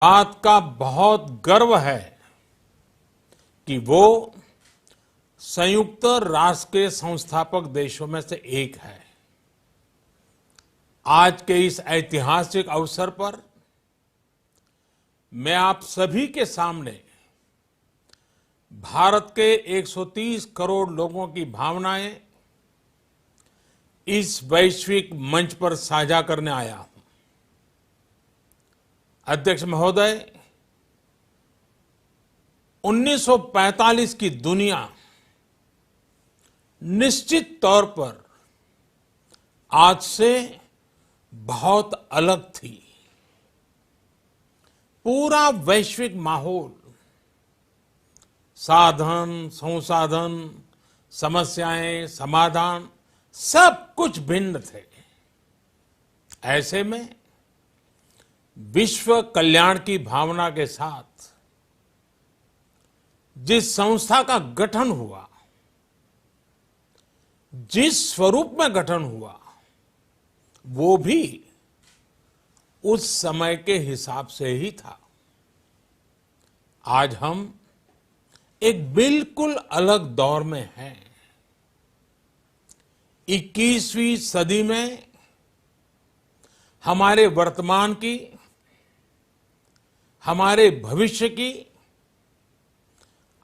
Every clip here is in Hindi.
बात का बहुत गर्व है कि वो संयुक्त राष्ट्र के संस्थापक देशों में से एक है। आज के इस ऐतिहासिक अवसर पर मैं आप सभी के सामने भारत के 130 करोड़ लोगों की भावनाएं इस वैश्विक मंच पर साझा करने आया हूं। अध्यक्ष महोदय, 1945 की दुनिया निश्चित तौर पर आज से बहुत अलग थी। पूरा वैश्विक माहौल, साधन, संसाधन, समस्याएं, समाधान सब कुछ भिन्न थे। ऐसे में विश्व कल्याण की भावना के साथ जिस संस्था का गठन हुआ, जिस स्वरूप में गठन हुआ, वो भी उस समय के हिसाब से ही था। आज हम एक बिल्कुल अलग दौर में हैं। 21वीं सदी में हमारे वर्तमान की, हमारे भविष्य की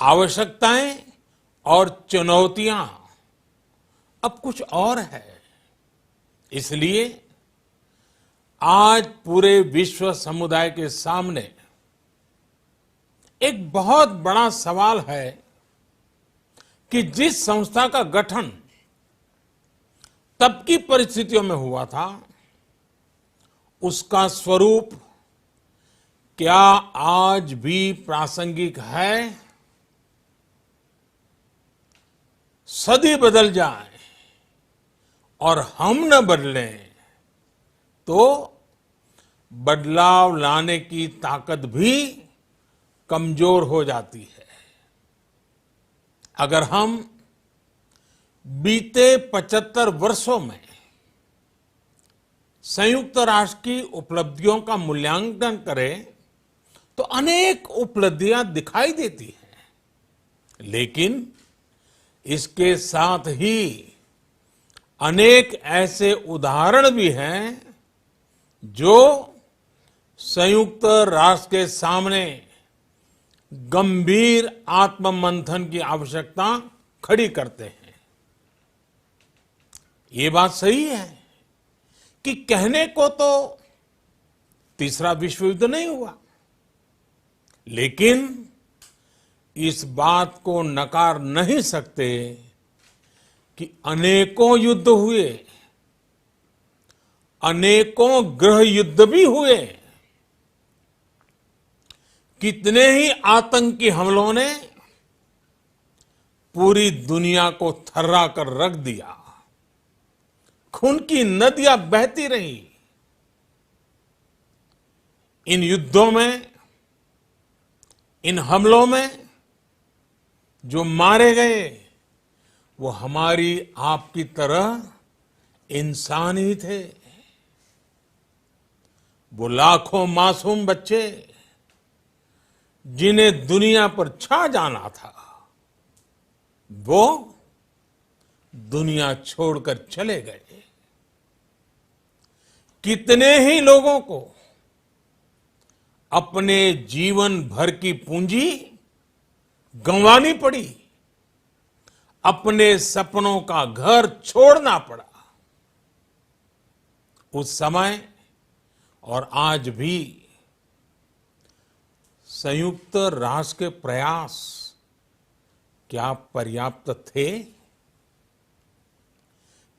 आवश्यकताएं और चुनौतियां अब कुछ और है। इसलिए आज पूरे विश्व समुदाय के सामने एक बहुत बड़ा सवाल है कि जिस संस्था का गठन तब की परिस्थितियों में हुआ था, उसका स्वरूप क्या आज भी प्रासंगिक है? सदी बदल जाए और हम न बदलें तो बदलाव लाने की ताकत भी कमजोर हो जाती है। अगर हम बीते 75 वर्षों में संयुक्त राष्ट्र की उपलब्धियों का मूल्यांकन करें तो अनेक उपलब्धियां दिखाई देती हैं, लेकिन इसके साथ ही अनेक ऐसे उदाहरण भी हैं जो संयुक्त राष्ट्र के सामने गंभीर आत्ममंथन की आवश्यकता खड़ी करते हैं। ये बात सही है कि कहने को तो तीसरा विश्व युद्ध नहीं हुआ, लेकिन इस बात को नकार नहीं सकते कि अनेकों युद्ध हुए, अनेकों गृह युद्ध भी हुए। कितने ही आतंकी हमलों ने पूरी दुनिया को थर्रा कर रख दिया। खून की नदियां बहती रही। इन युद्धों में, इन हमलों में जो मारे गए वो हमारी आपकी तरह इंसान ही थे। वो लाखों मासूम बच्चे जिन्हें दुनिया पर छा जाना था, वो दुनिया छोड़कर चले गए। कितने ही लोगों को अपने जीवन भर की पूंजी गंवानी पड़ी, अपने सपनों का घर छोड़ना पड़ा। उस समय और आज भी संयुक्त राष्ट्र के प्रयास क्या पर्याप्त थे?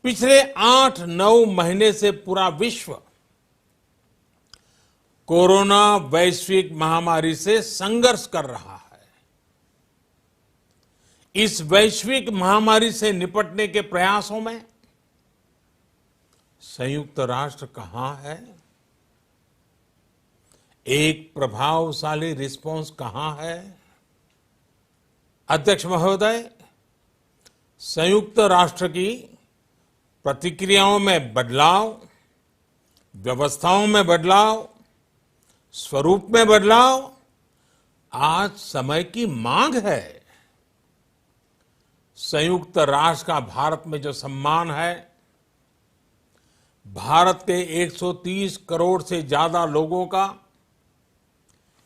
पिछले 8-9 महीने से पूरा विश्व कोरोना वैश्विक महामारी से संघर्ष कर रहा है। इस वैश्विक महामारी से निपटने के प्रयासों में संयुक्त राष्ट्र कहां है? एक प्रभावशाली रिस्पांस कहां है? अध्यक्ष महोदय, संयुक्त राष्ट्र की प्रतिक्रियाओं में बदलाव, व्यवस्थाओं में बदलाव, स्वरूप में बदलाव आज समय की मांग है। संयुक्त राष्ट्र का भारत में जो सम्मान है, भारत के 130 करोड़ से ज्यादा लोगों का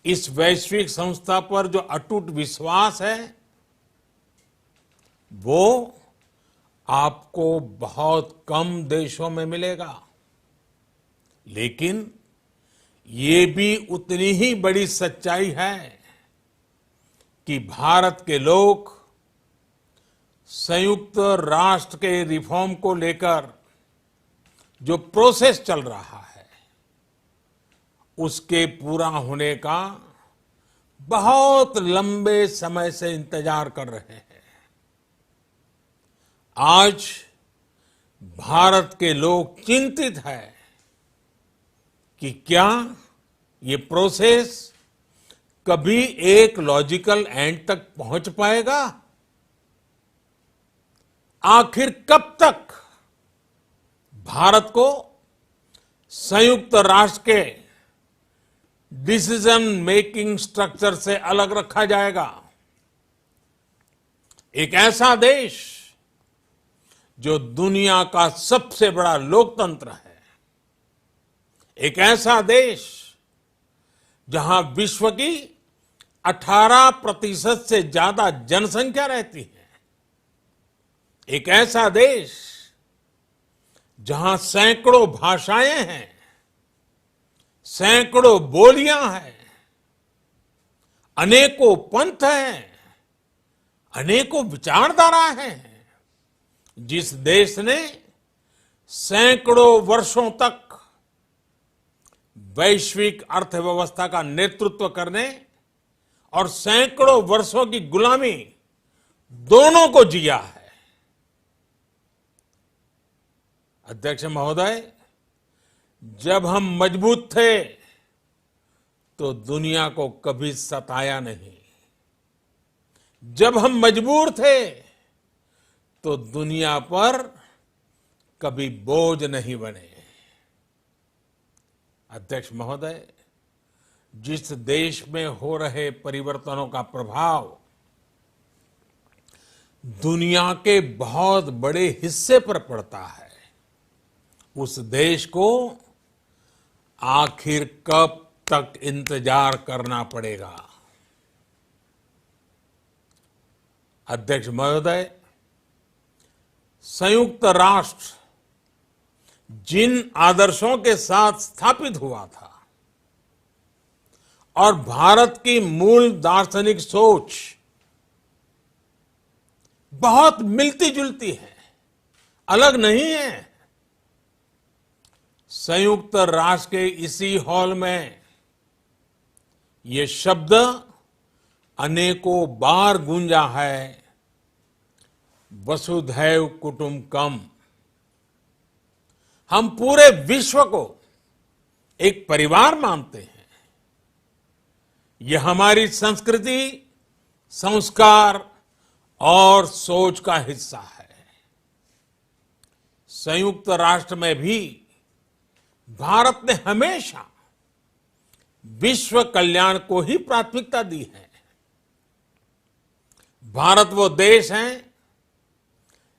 इस वैश्विक संस्था पर जो अटूट विश्वास है, वो आपको बहुत कम देशों में मिलेगा। लेकिन ये भी उतनी ही बड़ी सच्चाई है कि भारत के लोग संयुक्त राष्ट्र के रिफॉर्म को लेकर जो प्रोसेस चल रहा है, उसके पूरा होने का बहुत लंबे समय से इंतजार कर रहे हैं। आज भारत के लोग चिंतित हैं कि क्या ये प्रोसेस कभी एक लॉजिकल एंड तक पहुंच पाएगा? आखिर कब तक भारत को संयुक्त राष्ट्र के डिसीजन मेकिंग स्ट्रक्चर से अलग रखा जाएगा? एक ऐसा देश जो दुनिया का सबसे बड़ा लोकतंत्र है, एक ऐसा देश जहां विश्व की 18% से ज्यादा जनसंख्या रहती है, एक ऐसा देश जहां सैकड़ों भाषाएं हैं, सैकड़ों बोलियां हैं, अनेकों पंथ हैं, अनेकों विचारधारा हैं, जिस देश ने सैकड़ों वर्षों तक वैश्विक अर्थव्यवस्था का नेतृत्व करने और सैकड़ों वर्षों की गुलामी दोनों को जिया है। अध्यक्ष महोदय, जब हम मजबूत थे तो दुनिया को कभी सताया नहीं। जब हम मजबूर थे तो दुनिया पर कभी बोझ नहीं बने। अध्यक्ष महोदय, जिस देश में हो रहे परिवर्तनों का प्रभाव दुनिया के बहुत बड़े हिस्से पर पड़ता है, उस देश को आखिर कब तक इंतजार करना पड़ेगा? अध्यक्ष महोदय, संयुक्त राष्ट्र जिन आदर्शों के साथ स्थापित हुआ था और भारत की मूल दार्शनिक सोच बहुत मिलती जुलती है, अलग नहीं है। संयुक्त राष्ट्र के इसी हॉल में ये शब्द अनेकों बार गूंजा है, वसुधैव कुटुंबकम। हम पूरे विश्व को एक परिवार मानते हैं। यह हमारी संस्कृति, संस्कार और सोच का हिस्सा है। संयुक्त राष्ट्र में भी भारत ने हमेशा विश्व कल्याण को ही प्राथमिकता दी है। भारत वो देश है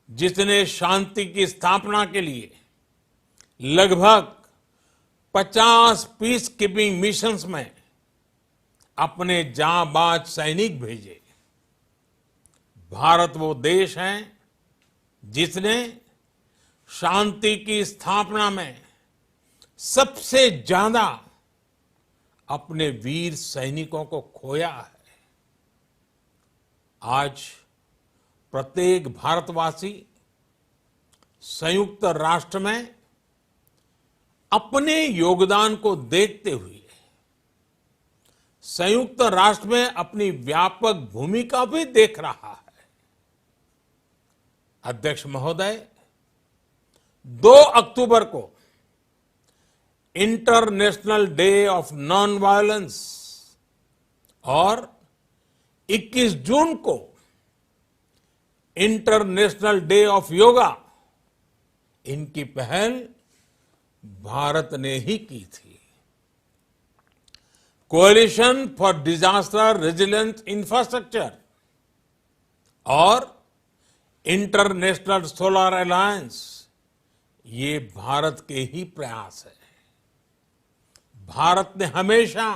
जिसने शांति की स्थापना के लिए लगभग 50 पीस कीपिंग मिशंस में अपने जांबाज सैनिक भेजे। भारत वो देश है जिसने शांति की स्थापना में सबसे ज्यादा अपने वीर सैनिकों को खोया है। आज प्रत्येक भारतवासी संयुक्त राष्ट्र में अपने योगदान को देखते हुए संयुक्त राष्ट्र में अपनी व्यापक भूमिका भी देख रहा है। अध्यक्ष महोदय, 2 अक्टूबर को international day of non violence और 21 जून को इंटरनेशनल डे ऑफ योगा, इनकी पहल भारत ने ही की थी। Coalition for disaster resilient infrastructure और इंटरनेशनल सोलर अलायंस, ये भारत के ही प्रयास है। भारत ने हमेशा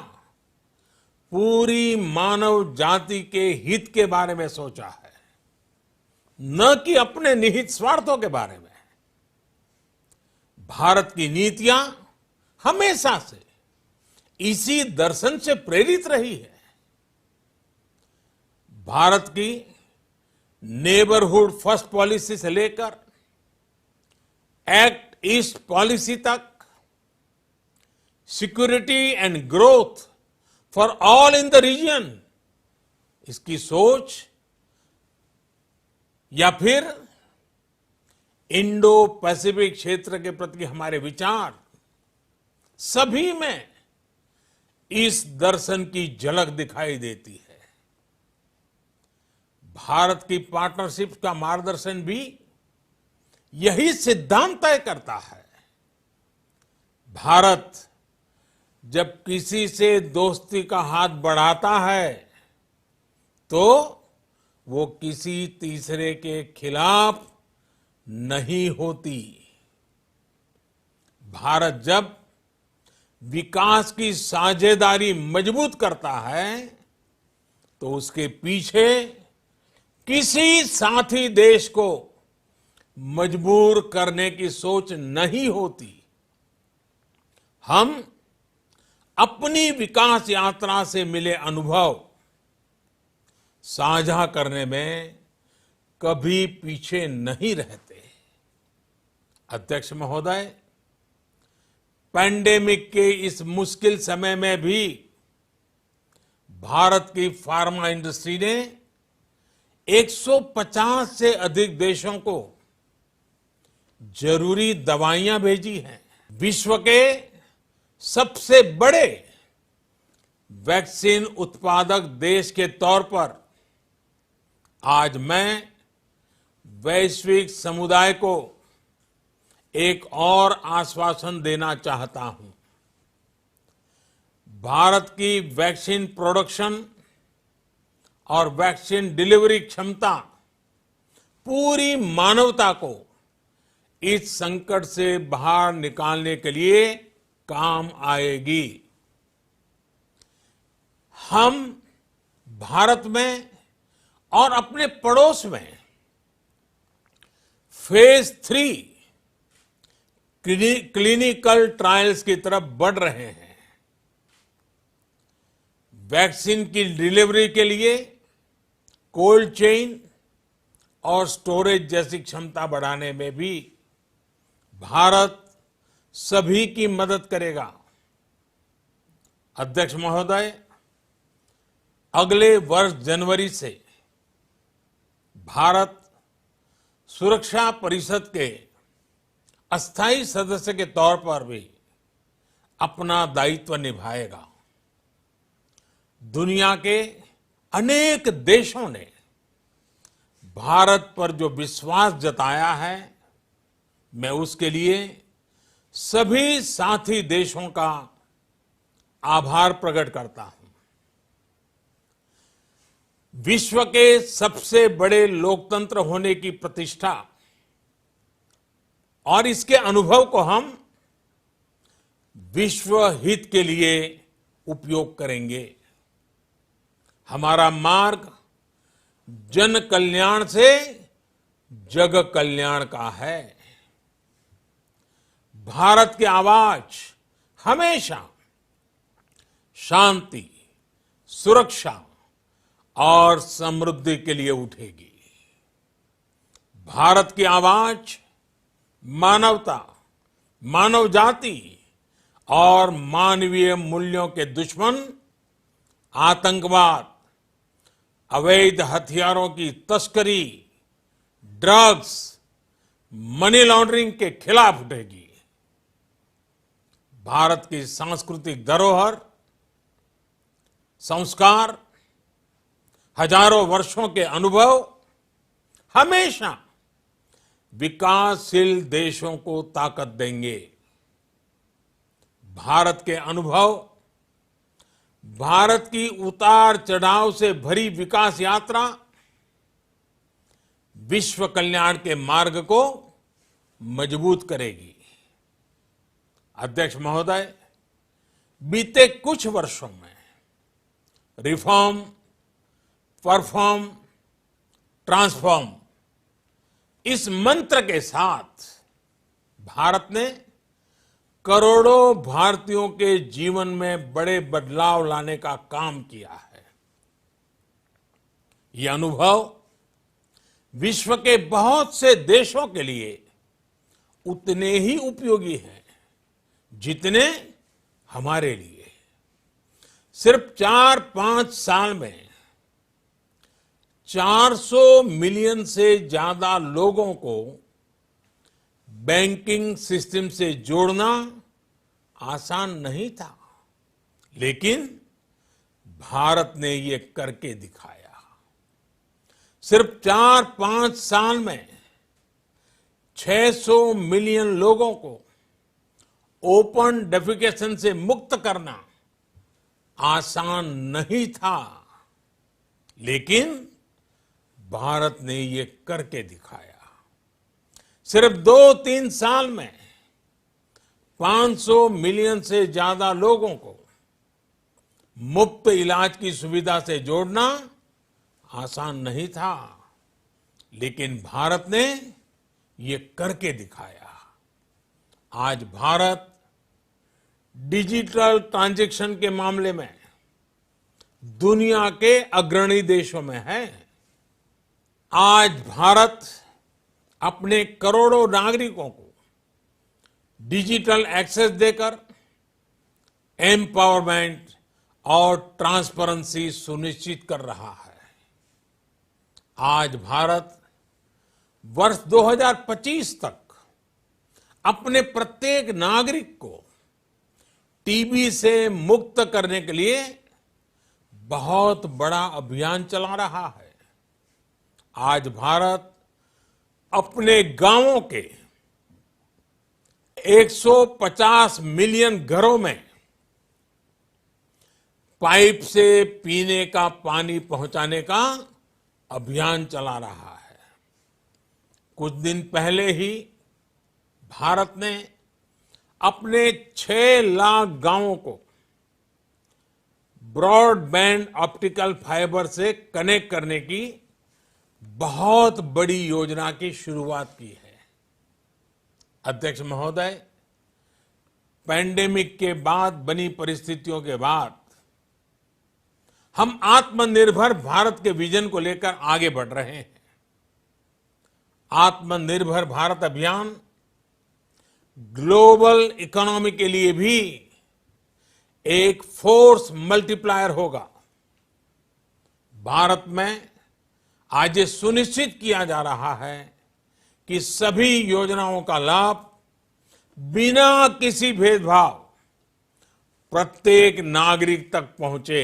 पूरी मानव जाति के हित के बारे में सोचा है, न कि अपने निहित स्वार्थों के बारे में। भारत की नीतियां हमेशा से इसी दर्शन से प्रेरित रही है। भारत की नेबरहुड फर्स्ट पॉलिसी से लेकर एक्ट ईस्ट पॉलिसी तक, security and growth for all in the region, इसकी सोच, या फिर इंडो पैसिफिक क्षेत्र के प्रति हमारे विचार, सभी में इस दर्शन की झलक दिखाई देती है। भारत की पार्टनरशिप का मार्गदर्शन भी यही सिद्धांत तय करता है। भारत जब किसी से दोस्ती का हाथ बढ़ाता है तो वो किसी तीसरे के खिलाफ नहीं होती। भारत जब विकास की साझेदारी मजबूत करता है तो उसके पीछे किसी साथी देश को मजबूर करने की सोच नहीं होती। हम अपनी विकास यात्रा से मिले अनुभव साझा करने में कभी पीछे नहीं रहते। अध्यक्ष महोदय, पैंडेमिक के इस मुश्किल समय में भी भारत की फार्मा इंडस्ट्री ने 150 से अधिक देशों को जरूरी दवाइयां भेजी हैं। विश्व के सबसे बड़े वैक्सीन उत्पादक देश के तौर पर आज मैं वैश्विक समुदाय को एक और आश्वासन देना चाहता हूं। भारत की वैक्सीन प्रोडक्शन और वैक्सीन डिलीवरी क्षमता पूरी मानवता को इस संकट से बाहर निकालने के लिए काम आएगी। हम भारत में और अपने पड़ोस में फेज 3 क्लिनिकल ट्रायल्स की तरफ बढ़ रहे हैं। वैक्सीन की डिलीवरी के लिए कोल्ड चेन और स्टोरेज जैसी क्षमता बढ़ाने में भी भारत सभी की मदद करेगा। अध्यक्ष महोदय, अगले वर्ष जनवरी से भारत सुरक्षा परिषद के अस्थायी सदस्य के तौर पर भी अपना दायित्व निभाएगा। दुनिया के अनेक देशों ने भारत पर जो विश्वास जताया है, मैं उसके लिए सभी साथी देशों का आभार प्रकट करता हूं। विश्व के सबसे बड़े लोकतंत्र होने की प्रतिष्ठा और इसके अनुभव को हम विश्व हित के लिए उपयोग करेंगे। हमारा मार्ग जन कल्याण से जग कल्याण का है। भारत की आवाज हमेशा शांति, सुरक्षा और समृद्धि के लिए उठेगी। भारत की आवाज मानवता, मानव जाति और मानवीय मूल्यों के दुश्मन आतंकवाद, अवैध हथियारों की तस्करी, ड्रग्स, मनी लॉन्ड्रिंग के खिलाफ उठेगी। भारत की सांस्कृतिक धरोहर, संस्कार, हजारों वर्षों के अनुभव हमेशा विकासशील देशों को ताकत देंगे। भारत के अनुभव भारत की उतार चढ़ाव से भरी विकास यात्रा विश्व कल्याण के मार्ग को मजबूत करेगी। अध्यक्ष महोदय, बीते कुछ वर्षों में रिफॉर्म, परफॉर्म, ट्रांसफॉर्म इस मंत्र के साथ भारत ने करोड़ों भारतीयों के जीवन में बड़े बदलाव लाने का काम किया है। यह अनुभव विश्व के बहुत से देशों के लिए उतने ही उपयोगी हैं जितने हमारे लिए। सिर्फ 4-5 साल में 400 मिलियन से ज्यादा लोगों को बैंकिंग सिस्टम से जोड़ना आसान नहीं था, लेकिन भारत ने ये करके दिखाया। सिर्फ 4-5 साल में 600 मिलियन लोगों को ओपन डेफिकेशन से मुक्त करना आसान नहीं था, लेकिन भारत ने ये करके दिखाया। सिर्फ 2-3 साल में 500 मिलियन से ज्यादा लोगों को मुफ्त इलाज की सुविधा से जोड़ना आसान नहीं था, लेकिन भारत ने ये करके दिखाया। आज भारत डिजिटल ट्रांजैक्शन के मामले में दुनिया के अग्रणी देशों में है। आज भारत अपने करोड़ों नागरिकों को डिजिटल एक्सेस देकर एम्पावरमेंट और ट्रांसपेरेंसी सुनिश्चित कर रहा है। आज भारत वर्ष 2025 तक अपने प्रत्येक नागरिक को टीबी से मुक्त करने के लिए बहुत बड़ा अभियान चला रहा है। आज भारत अपने गांवों के 150 मिलियन घरों में पाइप से पीने का पानी पहुंचाने का अभियान चला रहा है। कुछ दिन पहले ही भारत ने अपने 6 लाख गांवों को ब्रॉडबैंड ऑप्टिकल फाइबर से कनेक्ट करने की बहुत बड़ी योजना की शुरुआत की है। अध्यक्ष महोदय, पैंडेमिक के बाद बनी परिस्थितियों के बाद हम आत्मनिर्भर भारत के विजन को लेकर आगे बढ़ रहे हैं। आत्मनिर्भर भारत अभियान ग्लोबल इकोनॉमी के लिए भी एक फोर्स मल्टीप्लायर होगा। भारत में आज ये सुनिश्चित किया जा रहा है कि सभी योजनाओं का लाभ बिना किसी भेदभाव प्रत्येक नागरिक तक पहुंचे।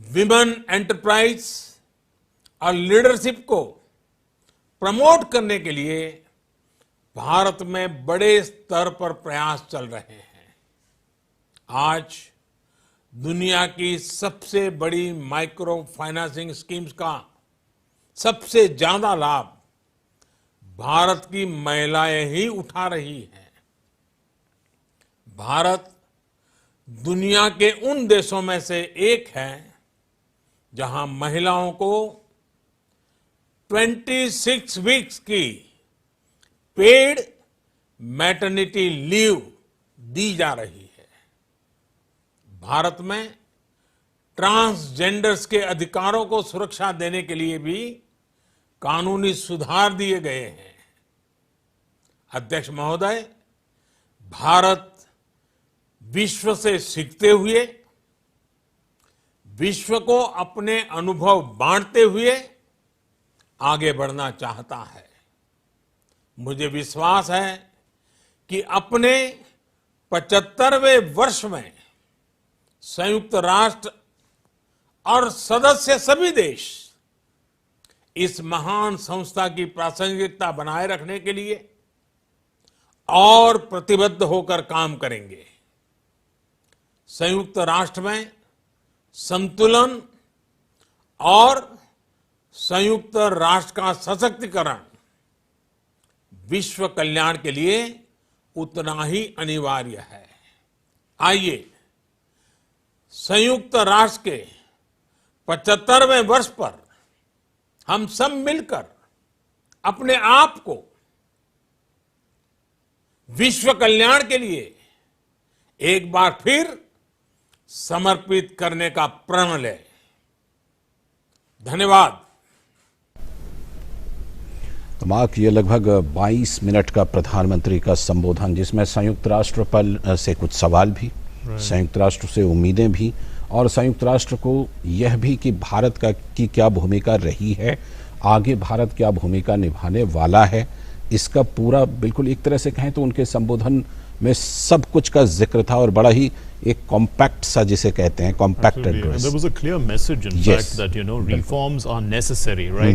विमेन एंटरप्राइज और लीडरशिप को प्रमोट करने के लिए भारत में बड़े स्तर पर प्रयास चल रहे हैं। आज दुनिया की सबसे बड़ी माइक्रो फाइनेंसिंग स्कीम्स का सबसे ज्यादा लाभ भारत की महिलाएं ही उठा रही हैं। भारत दुनिया के उन देशों में से एक है जहां महिलाओं को 26 वीक्स की पेड मैटरनिटी लीव दी जा रही है। भारत में ट्रांसजेंडर्स के अधिकारों को सुरक्षा देने के लिए भी कानूनी सुधार दिए गए हैं। अध्यक्ष महोदय, भारत विश्व से सीखते हुए, विश्व को अपने अनुभव बांटते हुए आगे बढ़ना चाहता है। मुझे विश्वास है कि अपने 75वें वर्ष में संयुक्त राष्ट्र और सदस्य सभी देश इस महान संस्था की प्रासंगिकता बनाए रखने के लिए और प्रतिबद्ध होकर काम करेंगे। संयुक्त राष्ट्र में संतुलन और संयुक्त राष्ट्र का सशक्तिकरण विश्व कल्याण के लिए उतना ही अनिवार्य है। आइए संयुक्त राष्ट्र के 75वें वर्ष पर हम सब मिलकर अपने आप को विश्व कल्याण के लिए एक बार फिर समर्पित करने का प्रण लें। धन्यवाद। तो मार्क, ये लगभग 22 मिनट का प्रधानमंत्री का संबोधन, जिसमें संयुक्त राष्ट्र पर से कुछ सवाल भी, संयुक्त राष्ट्र से उम्मीदें भी, और संयुक्त राष्ट्र को यह भी कि भारत की क्या भूमिका रही है, आगे भारत क्या भूमिका निभाने वाला है, इसका पूरा बिल्कुल एक तरह से कहें तो उनके संबोधन में सब कुछ का जिक्र था और बड़ा ही एक कॉम्पैक्ट सा, जिसे कहते हैं compact address. There was a clear message in fact that reforms are necessary, right?